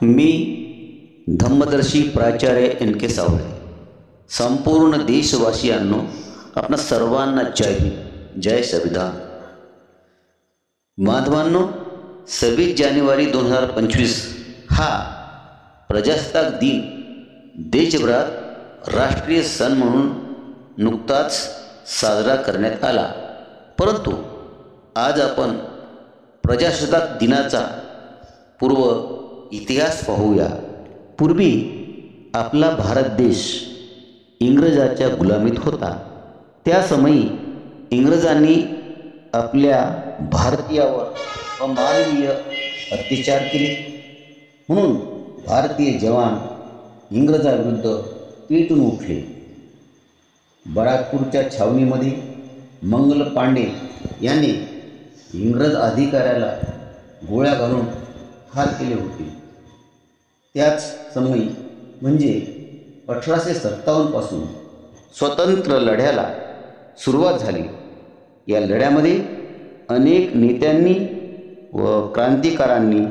मी धम्मदर्शी प्राचार्य एन के सावळे संपूर्ण देशवासियांनो आपणा सर्वांना जय हिंद, जय संविधान. बांधवांनो, 26 जानेवारी 2025 हा प्रजासत्ताक दिन देशभरात राष्ट्रीय सण म्हणून नुकताच साजरा करण्यात आला. परंतु आज आपण प्रजासत्ताक दिनाचा पूर्व इतिहास पाहूया. पूर्वी आपला भारत देश इंग्रजाच्या गुलामीत होता. त्या समयी इंग्रजांनी आपल्या भारतीयावर अमानवीय अत्याचार केले. म्हणून भारतीय जवान इंग्रजाविरुद्ध पेटून उठले. बराकपूरच्या छावणीमध्ये मंगल पांडे यांनी इंग्रज अधिकाऱ्याला गोळ्या घालून ठार केले होते. त्याच समयी म्हणजे 1857 पासून स्वतंत्र लढ्याला सुरुवात झाली. या लढ्यामध्ये अनेक नेत्यांनी व क्रांतिकारांनी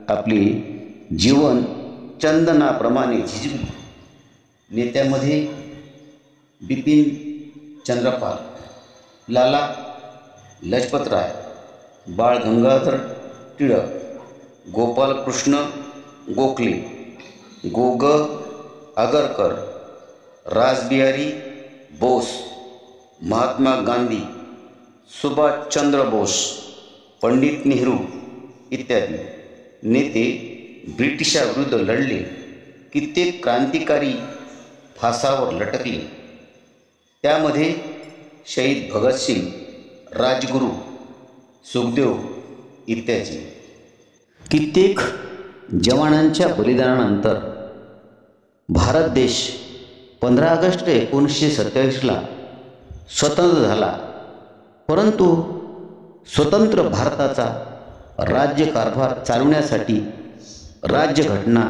आपले जीवन चंदनाप्रमाणे झिजवले. नेत्यामध्ये बिपिन चंद्रपाल, लाला लजपतराय, बाळ गंगाधर टिळक, गोपालकृष्ण गोखले, गोग आगरकर, रासबिहारी बोस, महात्मा गांधी, सुभाषचंद्र बोस, पंडित नेहरू इत्यादी नेते ब्रिटिशाविरुद्ध लढले. कित्येक क्रांतिकारी फासावर लटकले. त्यामध्ये शहीद भगतसिंग, राजगुरू, सुखदेव इत्यादी. कित्येक जवानांच्या बलिदानानंतर भारत देश 15 ऑगस्ट 1927ला स्वतंत्र झाला. परंतु स्वतंत्र भारताचा राज्यकारभार चालवण्यासाठी राज्यघटना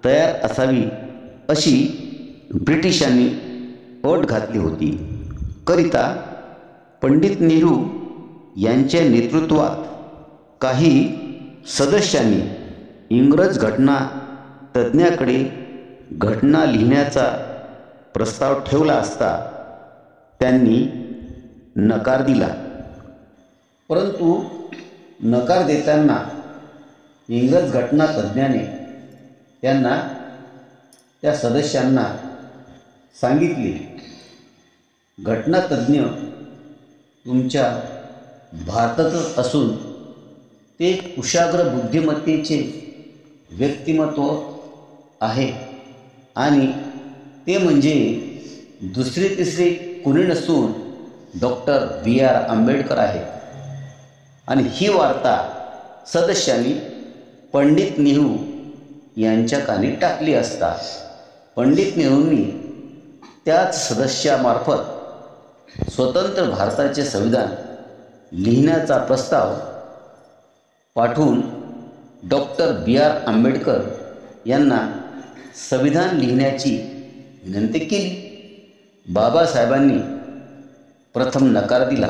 तयार असावी अशी ब्रिटिशांनी अट घातली होती. करिता पंडित नेहरू यांच्या नेतृत्वात काही सदस्यांनी इंग्रज घटना तज्ज्ञाकडे घटना लिहिण्याचा प्रस्ताव ठेवला असता त्यांनी नकार दिला. परंतु नकार देताना इंग्रज घटना तज्ज्ञाने त्या सदस्यांना सांगितले, घटनातज्ञ तुमच्या भारतातच असून ते कुशाग्र बुद्धिमत्तेचे व्यक्तिमत्व आहे आणि ते म्हणजे दुसरे तिसरे कुणी नसून डॉक्टर B.R. आंबेडकर आहे. आणि ही वार्ता सदस्यांनी पंडित नेहरू यांच्या कानी टाकली असता पंडित नेहरूंनी त्याच सदस्यामार्फत स्वतंत्र भारताचे संविधान लिहिण्याचा प्रस्ताव पाठवून डॉक्टर B.R. आंबेडकर यांना संविधान लिहिण्याची विनंती केली. बाबासाहेबांनी प्रथम नकार दिला,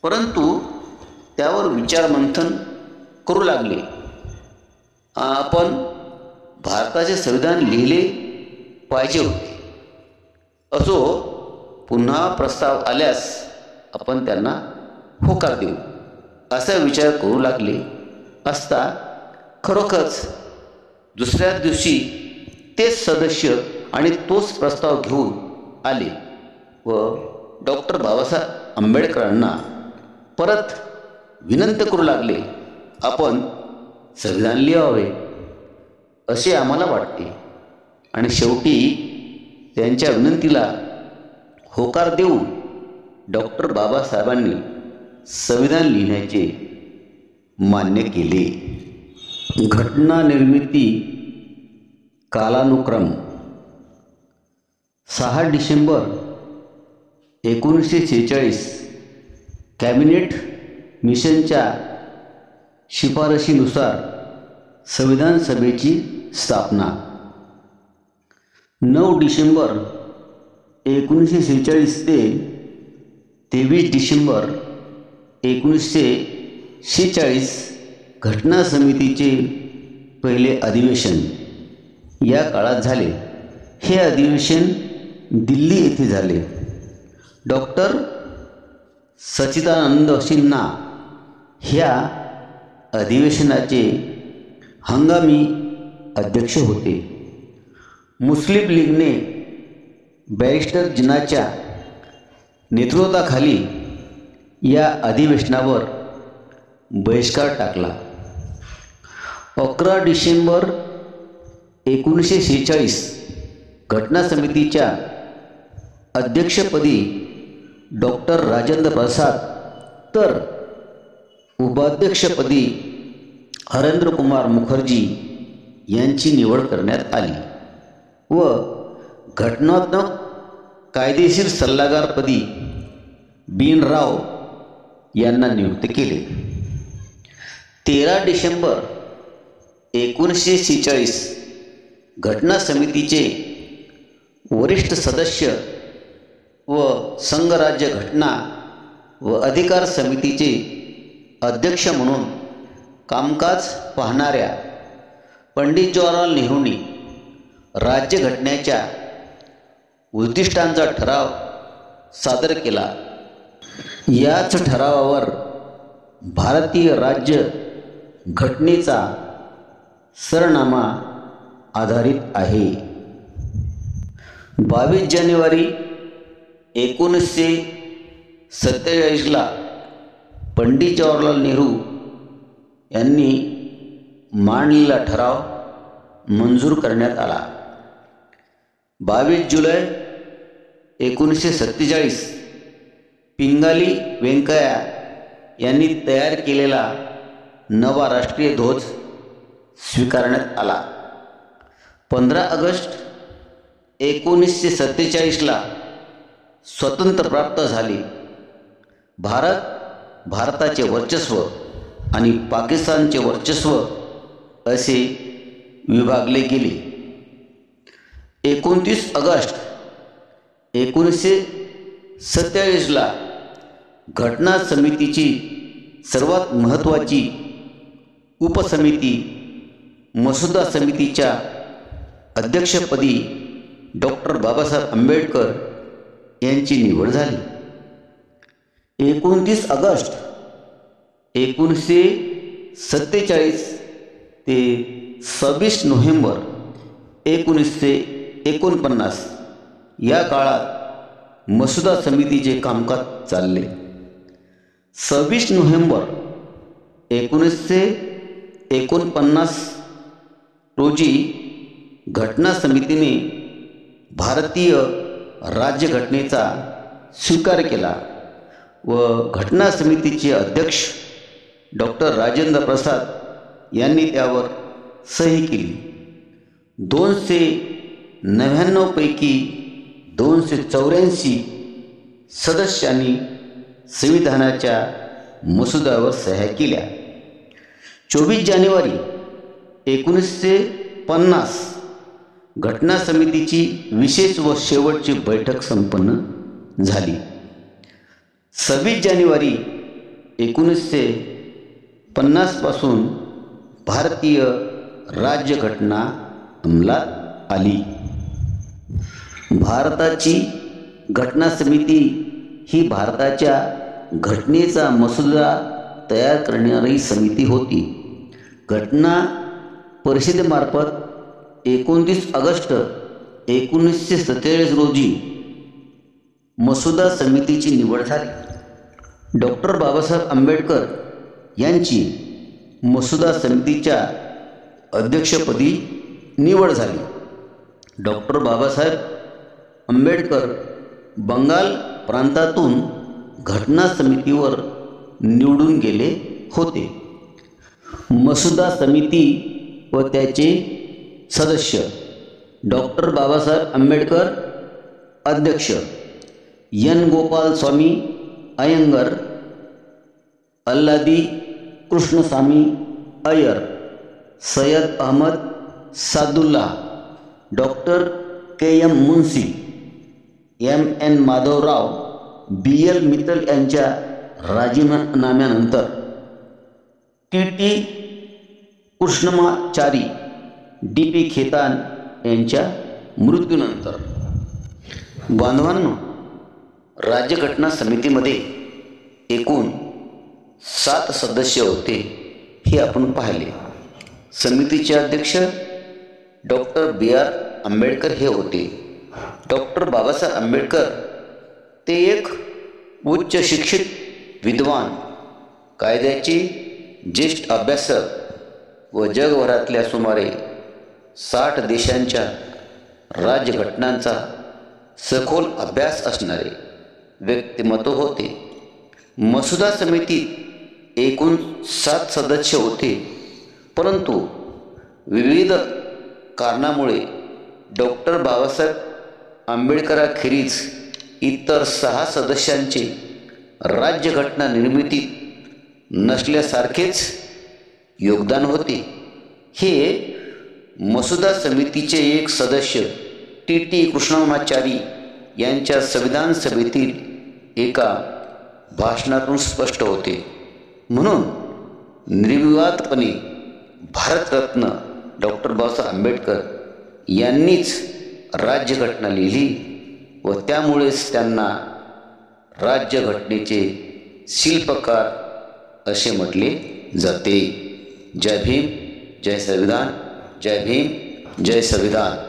परंतु त्यावर विचारमंथन करू लागले. आपण भारताचे संविधान लिहिले पाहिजे होते. असो, पुन्हा प्रस्ताव आल्यास आपण त्यांना होकार देऊ असा विचार करू लागले असता खरोखरच दुसऱ्या दिवशी तेच सदस्य आणि तोच प्रस्ताव घेऊन आले व डॉक्टर बाबासाहेब आंबेडकरांना परत विनंती करू लागले, आपण संविधान लिहावे असे आम्हाला वाटते. आणि शेवटी त्यांच्या विनंतीला होकार देऊन डॉक्टर बाबासाहेबांनी संविधान लिहिण्याचे मान्य केले. घटना निर्मिती कालानुक्रम 6 डिसेंबर 1946 कॅबिनेट मिशनच्या शिफारशीनुसार संविधान सभेची स्थापना. 9 डिसेंबर 1946 ते 23 डिसेंबर 1946 घटना समितीचे पहिले अधिवेशन या काळात झाले. हे अधिवेशन दिल्ली येथे झाले. डॉक्टर सच्चिदानंद सिन्हा ह्या अधिवेशनाचे हंगामी अध्यक्ष होते. मुस्लिम लीगने बॅरिस्टर जिन्नाच्या नेतृत्वाखाली या अधिवेशनावर बहिष्कार टाकला. 11 डिसेंबर 1946 घटना समितीच्या अध्यक्षपदी डॉक्टर राजेंद्र प्रसाद तर उपाध्यक्षपदी हरेंद्र कुमार मुखर्जी यांची निवड करण्यात आली व घटनात्मक कायदेशीर सल्लागारपदी बीन राव यांना नियुक्त केले. 13 डिसेंबर 1946 घटना समितीचे वरिष्ठ सदस्य व संघराज्य घटना व अधिकार समितीचे अध्यक्ष म्हणून कामकाज पाहणाऱ्या पंडित जवाहरलाल नेहरूंनी राज्यघटनेच्या उद्दिष्टांचा ठराव सादर केला. याच ठरावावर भारतीय राज्य घटनेचा सरनामा आधारित आहे. 22 जानेवारी 1947 पंडित जवाहरलाल नेहरू यांनी मांडलेला ठराव मंजूर करण्यात आला. 22 जुलै 1947 पिंगाली व्यंकय्या यांनी तयार केलेला नवा राष्ट्रीय ध्वज स्वीकारण्यात आला. 15 ऑगस्ट 1947 स्वतंत्र प्राप्त झाले. भारताचे वर्चस्व आणि पाकिस्तानचे वर्चस्व असे विभागले गेले. 29 ऑगस्ट 1947 घटना समितीची सर्वात महत्त्वाची उपसमिती मसुदा समितीच्या अध्यक्षपदी डॉक्टर बाबासाहेब आंबेडकर यांची निवड झाली. 29 ऑगस्ट 1947 ते 26 नोव्हेंबर 1949 या काळात मसुदा समितीचे कामकाज चालले. 26 नोव्हेंबर 1949 रोजी घटना समितीने भारतीय राज्यघटनेचा स्वीकार केला व घटना समितीचे अध्यक्ष डॉक्टर राजेंद्र प्रसाद यांनी त्यावर सही केली. 299 पैकी 284 सदस्यांनी संविधानाच्या मसुद्यावर सह्या केल्या. 24 जानेवारी 1950 घटना समितीची विशेष व शेवटची बैठक संपन्न झाली. 26 जानेवारी 1950 पासून भारतीय राज्यघटना अंमलात आली. भारताची घटना समिती ही भारताच्या घटनेचा मसुदा तयार करणारी समिती होती. घटना परिषदेमार्फत 29 ऑगस्ट 1947 रोजी मसुदा समितीची निवड झाली. डॉक्टर बाबासाहेब आंबेडकर यांची मसुदा समितीच्या अध्यक्षपदी निवड झाली. डॉक्टर बाबासाहेब आंबेडकर बंगाल प्रांतातून घटना समितीवर निवडून गेले होते. मसुदा समिती व त्याचे सदस्य डॉक्टर बाबासाहेब आंबेडकर अध्यक्ष, N Gopalaswami Ayyangar, Alladi Krishnaswami Iyer, Syed Ahmed Saadulla, doctor K M. Munshi, M N. Madhavrao, B L. Mittal यांच्या राजीनाम्यानंतर टी.टी. कृष्णमाचारी डी.पी. खेतान यांच्या मृत्यूनंतर बांधवांनो, राज्यघटना समितीमध्ये एकूण 7 सदस्य होते हे आपण पाहिले. समितीचे अध्यक्ष डॉक्टर B.R. आंबेडकर हे होते. डॉक्टर बाबासाहेब आंबेडकर ते एक उच्च शिक्षित विद्वान, कायद्याचे ज्येष्ठ अभ्यासक व जगभरातल्या सुमारे 60 देशांच्या राज्यघटनांचा सखोल अभ्यास असणारे व्यक्तिमत्व होते. मसुदा समितीत एकूण 7 सदस्य होते, परंतु विविध कारणामुळे डॉक्टर बाबासाहेब आंबेडकरांखेरीज इतर 6 सदस्यांचे राज्यघटना निर्मितीत नसल्यासारखेच योगदान होते. हे मसुदा समितीचे एक सदस्य टी.टी. कृष्णमाचारी यांच्या संविधान सभेतील एका भाषणातून स्पष्ट होते. म्हणून निर्विवादपणे भारतरत्न डॉक्टर बाबासाहेब आंबेडकर यांनीच राज्यघटना लिहिली व त्यामुळेच त्यांना राज्यघटनेचे शिल्पकार असे म्हटले जाते. जय भीम, जय संविधान. जय भीम, जय संविधान.